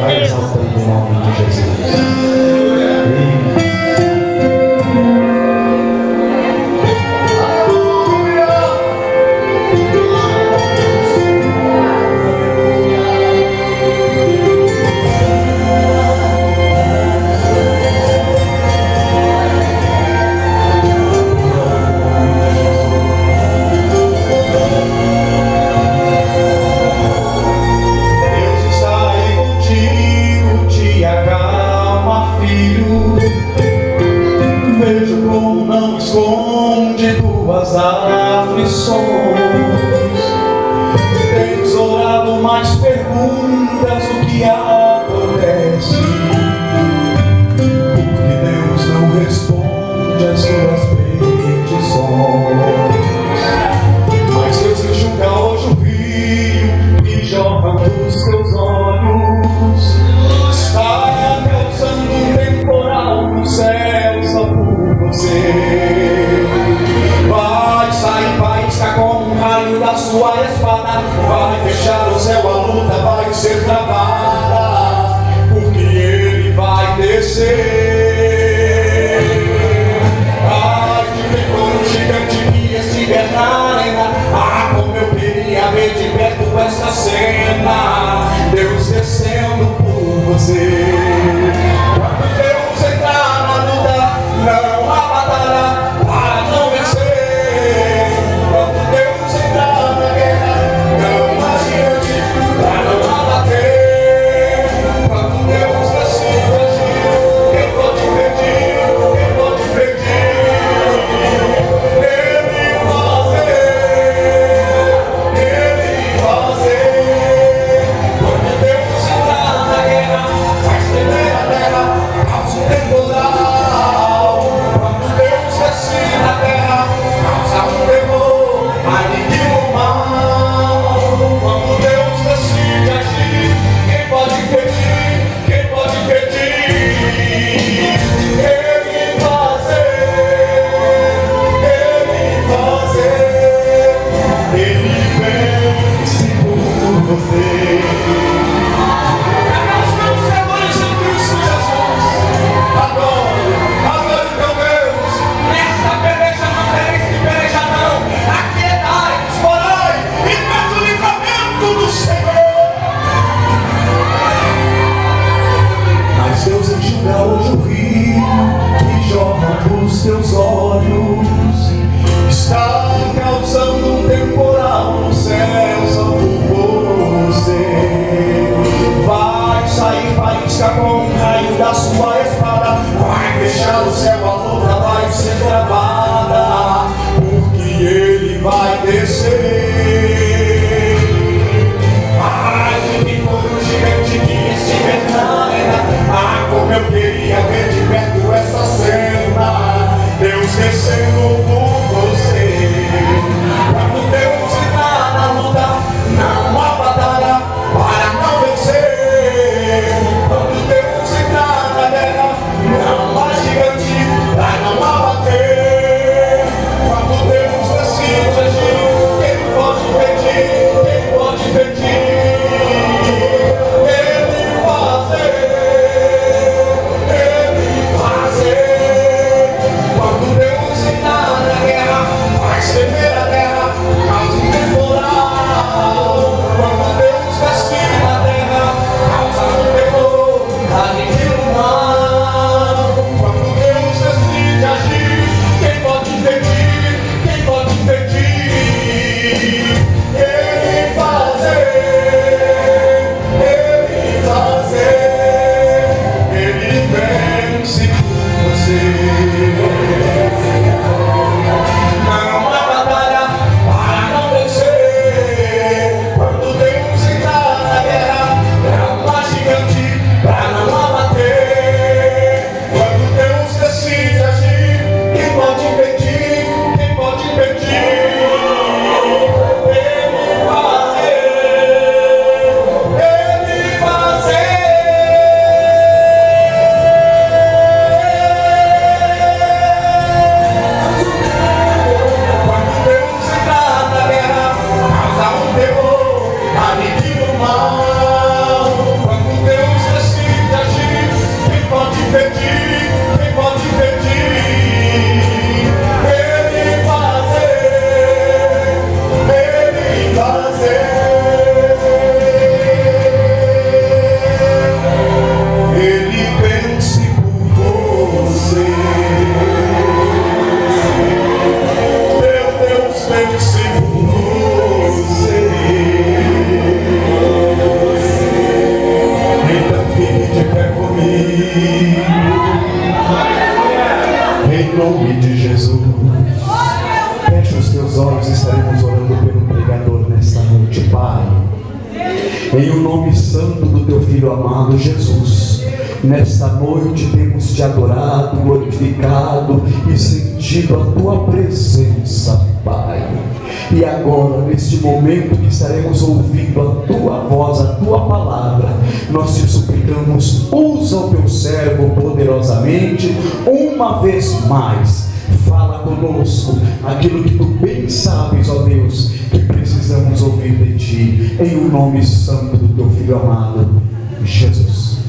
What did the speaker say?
vai exaltando o nome de Jesus. Tens orado, mais perguntas o que acontece, porque Deus não responde às suas petições. Mas Deus enxuga hoje o rio e jorra dos teus olhos. Está causando um temporal no céu só por você. Vai sair, vai estar como um raio da sua espada. Vai fechar o céu, a luta vai ser travada, porque ele vai descer. Ai, de ver como um gigante que estiver na arena. Ah, como eu queria ver de perto essa cena. Deus descendo por você. Quando Deus entrar na luta, não há batalha para não vencer. Quando Deus entrar na guerra, não há gigante para não abater. Quando Deus decide agir, quem pode impedir? Quem pode impedir? Ele fazer. Quando Deus entrar na guerra, faz Santo do teu Filho amado Jesus. Nesta noite temos te adorado, glorificado e sentido a tua presença, Pai. E agora, neste momento que estaremos ouvindo a tua voz, a tua palavra, nós te suplicamos, usa o teu servo poderosamente, uma vez mais. Fala conosco aquilo que tu bem sabes, ó Deus, que precisamos ouvir de ti, em o nome santo do teu Filho amado, Jesus.